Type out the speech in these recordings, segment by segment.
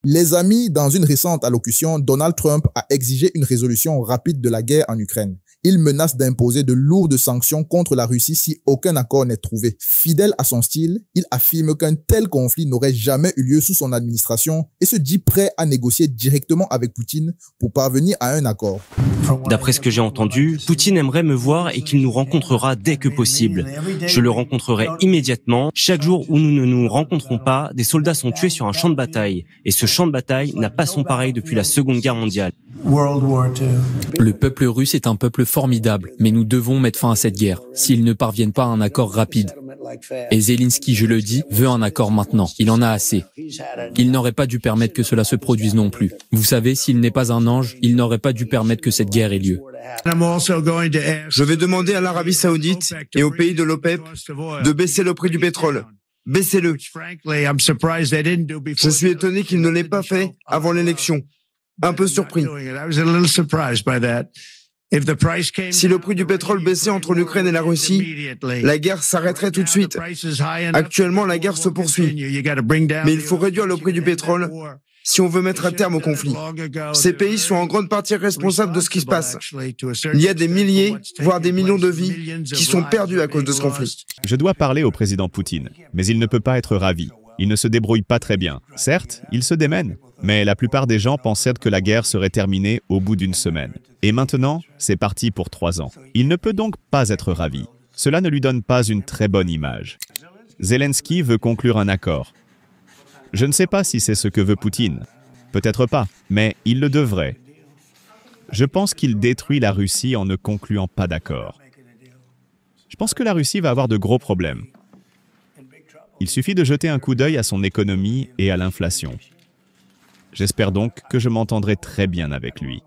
Les amis, dans une récente allocution, Donald Trump a exigé une résolution rapide de la guerre en Ukraine. Il menace d'imposer de lourdes sanctions contre la Russie si aucun accord n'est trouvé. Fidèle à son style, il affirme qu'un tel conflit n'aurait jamais eu lieu sous son administration et se dit prêt à négocier directement avec Poutine pour parvenir à un accord. D'après ce que j'ai entendu, Poutine aimerait me voir et qu'il nous rencontrera dès que possible. Je le rencontrerai immédiatement. Chaque jour où nous ne nous rencontrons pas, des soldats sont tués sur un champ de bataille. Et ce champ de bataille n'a pas son pareil depuis la Seconde Guerre mondiale. Le peuple russe est un peuple formidable, mais nous devons mettre fin à cette guerre, s'ils ne parviennent pas à un accord rapide. Et Zelensky, je le dis, veut un accord maintenant. Il en a assez. Il n'aurait pas dû permettre que cela se produise non plus. Vous savez, s'il n'est pas un ange, il n'aurait pas dû permettre que cette guerre ait lieu. Je vais demander à l'Arabie Saoudite et aux pays de l'OPEP de baisser le prix du pétrole. Baissez-le. Je suis étonné qu'il ne l'ait pas fait avant l'élection. Un peu surpris. Si le prix du pétrole baissait entre l'Ukraine et la Russie, la guerre s'arrêterait tout de suite. Actuellement, la guerre se poursuit. Mais il faut réduire le prix du pétrole si on veut mettre un terme au conflit. Ces pays sont en grande partie responsables de ce qui se passe. Il y a des milliers, voire des millions de vies qui sont perdues à cause de ce conflit. Je dois parler au président Poutine, mais il ne peut pas être ravi. Il ne se débrouille pas très bien. Certes, il se démène, mais la plupart des gens pensaient que la guerre serait terminée au bout d'une semaine. Et maintenant, c'est parti pour 3 ans. Il ne peut donc pas être ravi. Cela ne lui donne pas une très bonne image. Zelensky veut conclure un accord. Je ne sais pas si c'est ce que veut Poutine. Peut-être pas, mais il le devrait. Je pense qu'il détruit la Russie en ne concluant pas d'accord. Je pense que la Russie va avoir de gros problèmes. Il suffit de jeter un coup d'œil à son économie et à l'inflation. J'espère donc que je m'entendrai très bien avec lui.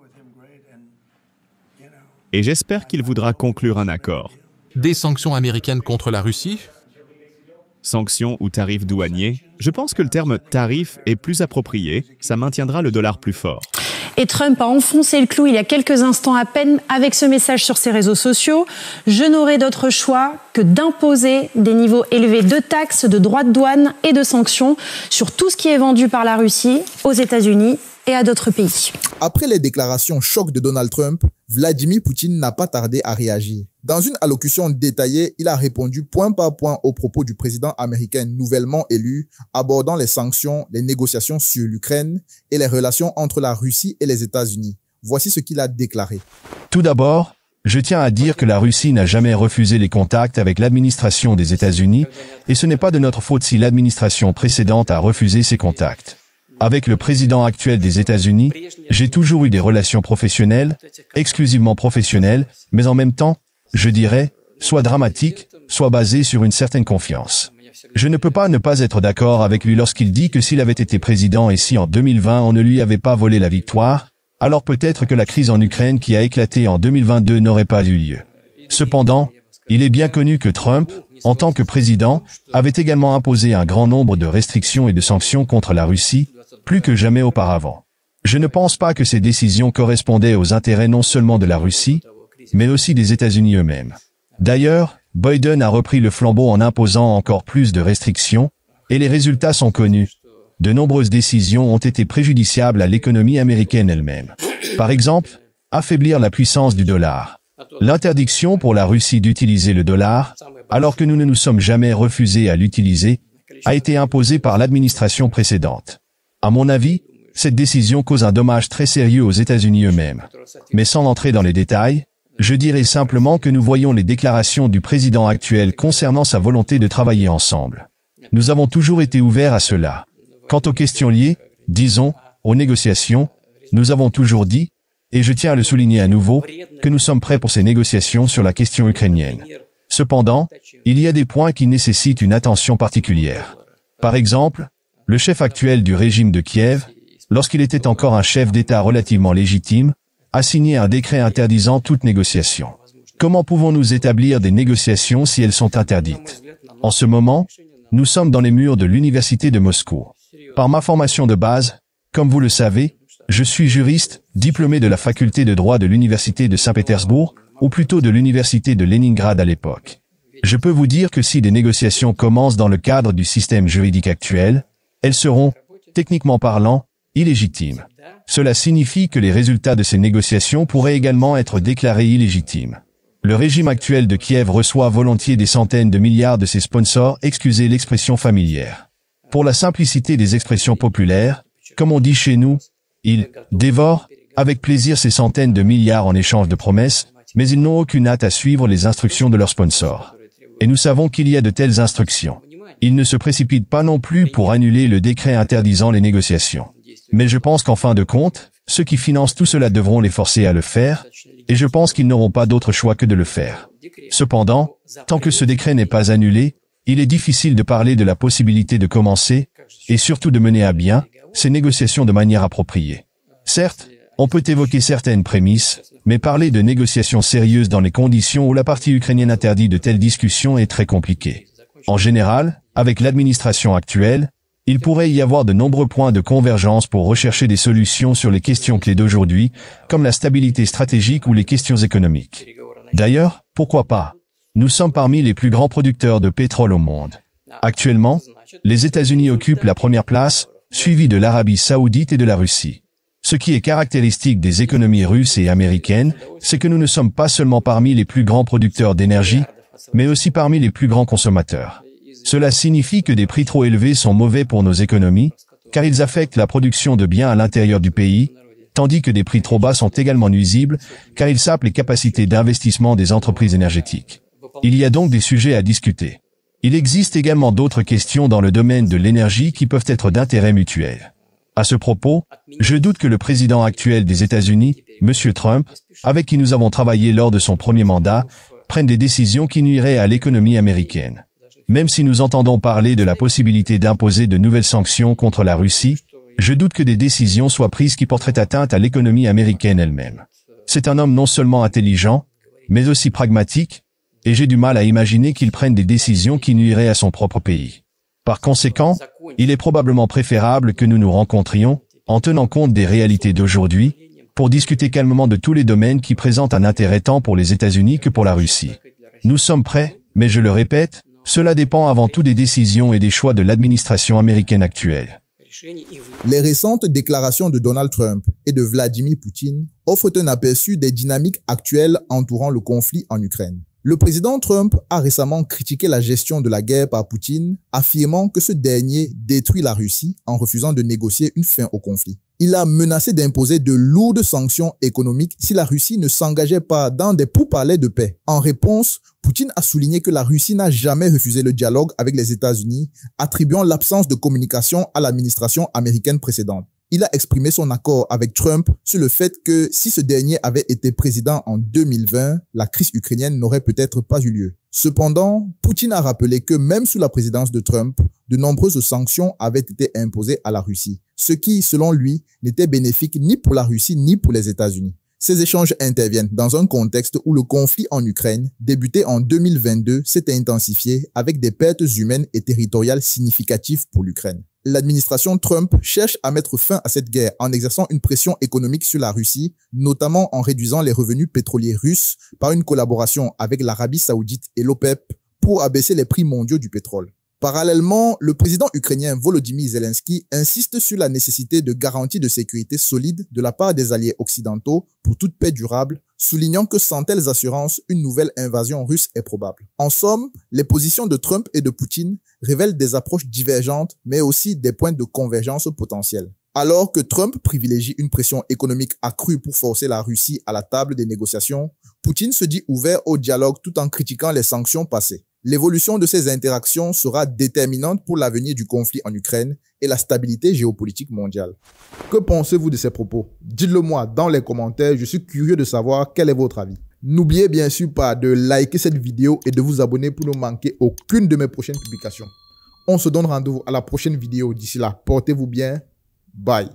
Et j'espère qu'il voudra conclure un accord. Des sanctions américaines contre la Russie ? Sanctions ou tarifs douaniers, je pense que le terme « tarif » est plus approprié, ça maintiendra le dollar plus fort. Et Trump a enfoncé le clou il y a quelques instants à peine avec ce message sur ses réseaux sociaux. Je n'aurai d'autre choix que d'imposer des niveaux élevés de taxes, de droits de douane et de sanctions sur tout ce qui est vendu par la Russie aux États-Unis et à d'autres pays. Après les déclarations choc de Donald Trump, Vladimir Poutine n'a pas tardé à réagir. Dans une allocution détaillée, il a répondu point par point aux propos du président américain nouvellement élu, abordant les sanctions, les négociations sur l'Ukraine et les relations entre la Russie et les États-Unis. Voici ce qu'il a déclaré. Tout d'abord, je tiens à dire que la Russie n'a jamais refusé les contacts avec l'administration des États-Unis et ce n'est pas de notre faute si l'administration précédente a refusé ces contacts. Avec le président actuel des États-Unis, j'ai toujours eu des relations professionnelles, exclusivement professionnelles, mais en même temps, je dirais, soit dramatiques, soit basées sur une certaine confiance. Je ne peux pas ne pas être d'accord avec lui lorsqu'il dit que s'il avait été président et si en 2020 on ne lui avait pas volé la victoire, alors peut-être que la crise en Ukraine qui a éclaté en 2022 n'aurait pas eu lieu. Cependant, il est bien connu que Trump, en tant que président, avait également imposé un grand nombre de restrictions et de sanctions contre la Russie, plus que jamais auparavant. Je ne pense pas que ces décisions correspondaient aux intérêts non seulement de la Russie, mais aussi des États-Unis eux-mêmes. D'ailleurs, Biden a repris le flambeau en imposant encore plus de restrictions, et les résultats sont connus. De nombreuses décisions ont été préjudiciables à l'économie américaine elle-même. Par exemple, affaiblir la puissance du dollar. L'interdiction pour la Russie d'utiliser le dollar, alors que nous ne nous sommes jamais refusés à l'utiliser, a été imposée par l'administration précédente. À mon avis, cette décision cause un dommage très sérieux aux États-Unis eux-mêmes. Mais sans entrer dans les détails, je dirais simplement que nous voyons les déclarations du président actuel concernant sa volonté de travailler ensemble. Nous avons toujours été ouverts à cela. Quant aux questions liées, disons, aux négociations, nous avons toujours dit, et je tiens à le souligner à nouveau, que nous sommes prêts pour ces négociations sur la question ukrainienne. Cependant, il y a des points qui nécessitent une attention particulière. Par exemple, le chef actuel du régime de Kiev, lorsqu'il était encore un chef d'État relativement légitime, a signé un décret interdisant toute négociation. Comment pouvons-nous établir des négociations si elles sont interdites? En ce moment, nous sommes dans les murs de l'université de Moscou. Par ma formation de base, comme vous le savez, je suis juriste, diplômé de la faculté de droit de l'université de Saint-Pétersbourg, ou plutôt de l'université de Leningrad à l'époque. Je peux vous dire que si des négociations commencent dans le cadre du système juridique actuel, elles seront, techniquement parlant, illégitime. Cela signifie que les résultats de ces négociations pourraient également être déclarés illégitimes. Le régime actuel de Kiev reçoit volontiers des centaines de milliards de ses sponsors, excusez l'expression familière. Pour la simplicité des expressions populaires, comme on dit chez nous, ils dévorent avec plaisir ces centaines de milliards en échange de promesses, mais ils n'ont aucune hâte à suivre les instructions de leurs sponsors. Et nous savons qu'il y a de telles instructions. Ils ne se précipitent pas non plus pour annuler le décret interdisant les négociations. Mais je pense qu'en fin de compte, ceux qui financent tout cela devront les forcer à le faire, et je pense qu'ils n'auront pas d'autre choix que de le faire. Cependant, tant que ce décret n'est pas annulé, il est difficile de parler de la possibilité de commencer, et surtout de mener à bien, ces négociations de manière appropriée. Certes, on peut évoquer certaines prémices, mais parler de négociations sérieuses dans les conditions où la partie ukrainienne interdit de telles discussions est très compliqué. En général, avec l'administration actuelle, il pourrait y avoir de nombreux points de convergence pour rechercher des solutions sur les questions clés d'aujourd'hui, comme la stabilité stratégique ou les questions économiques. D'ailleurs, pourquoi pas? Nous sommes parmi les plus grands producteurs de pétrole au monde. Actuellement, les États-Unis occupent la première place, suivis de l'Arabie Saoudite et de la Russie. Ce qui est caractéristique des économies russes et américaines, c'est que nous ne sommes pas seulement parmi les plus grands producteurs d'énergie, mais aussi parmi les plus grands consommateurs. Cela signifie que des prix trop élevés sont mauvais pour nos économies, car ils affectent la production de biens à l'intérieur du pays, tandis que des prix trop bas sont également nuisibles, car ils sapent les capacités d'investissement des entreprises énergétiques. Il y a donc des sujets à discuter. Il existe également d'autres questions dans le domaine de l'énergie qui peuvent être d'intérêt mutuel. À ce propos, je doute que le président actuel des États-Unis, M. Trump, avec qui nous avons travaillé lors de son premier mandat, prenne des décisions qui nuiraient à l'économie américaine. Même si nous entendons parler de la possibilité d'imposer de nouvelles sanctions contre la Russie, je doute que des décisions soient prises qui porteraient atteinte à l'économie américaine elle-même. C'est un homme non seulement intelligent, mais aussi pragmatique, et j'ai du mal à imaginer qu'il prenne des décisions qui nuiraient à son propre pays. Par conséquent, il est probablement préférable que nous nous rencontrions, en tenant compte des réalités d'aujourd'hui, pour discuter calmement de tous les domaines qui présentent un intérêt tant pour les États-Unis que pour la Russie. Nous sommes prêts, mais je le répète, cela dépend avant tout des décisions et des choix de l'administration américaine actuelle. Les récentes déclarations de Donald Trump et de Vladimir Poutine offrent un aperçu des dynamiques actuelles entourant le conflit en Ukraine. Le président Trump a récemment critiqué la gestion de la guerre par Poutine, affirmant que ce dernier détruit la Russie en refusant de négocier une fin au conflit. Il a menacé d'imposer de lourdes sanctions économiques si la Russie ne s'engageait pas dans des pourparlers de paix. En réponse, Poutine a souligné que la Russie n'a jamais refusé le dialogue avec les États-Unis, attribuant l'absence de communication à l'administration américaine précédente. Il a exprimé son accord avec Trump sur le fait que si ce dernier avait été président en 2020, la crise ukrainienne n'aurait peut-être pas eu lieu. Cependant, Poutine a rappelé que même sous la présidence de Trump, de nombreuses sanctions avaient été imposées à la Russie, ce qui, selon lui, n'était bénéfique ni pour la Russie ni pour les États-Unis. Ces échanges interviennent dans un contexte où le conflit en Ukraine, débuté en 2022, s'est intensifié avec des pertes humaines et territoriales significatives pour l'Ukraine. L'administration Trump cherche à mettre fin à cette guerre en exerçant une pression économique sur la Russie, notamment en réduisant les revenus pétroliers russes par une collaboration avec l'Arabie Saoudite et l'OPEP pour abaisser les prix mondiaux du pétrole. Parallèlement, le président ukrainien Volodymyr Zelensky insiste sur la nécessité de garanties de sécurité solides de la part des alliés occidentaux pour toute paix durable, soulignant que sans telles assurances, une nouvelle invasion russe est probable. En somme, les positions de Trump et de Poutine révèlent des approches divergentes, mais aussi des points de convergence potentiels. Alors que Trump privilégie une pression économique accrue pour forcer la Russie à la table des négociations, Poutine se dit ouvert au dialogue tout en critiquant les sanctions passées. L'évolution de ces interactions sera déterminante pour l'avenir du conflit en Ukraine et la stabilité géopolitique mondiale. Que pensez-vous de ces propos? Dites-le moi dans les commentaires, je suis curieux de savoir quel est votre avis. N'oubliez bien sûr pas de liker cette vidéo et de vous abonner pour ne manquer aucune de mes prochaines publications. On se donne rendez-vous à la prochaine vidéo. D'ici là, portez-vous bien. Bye.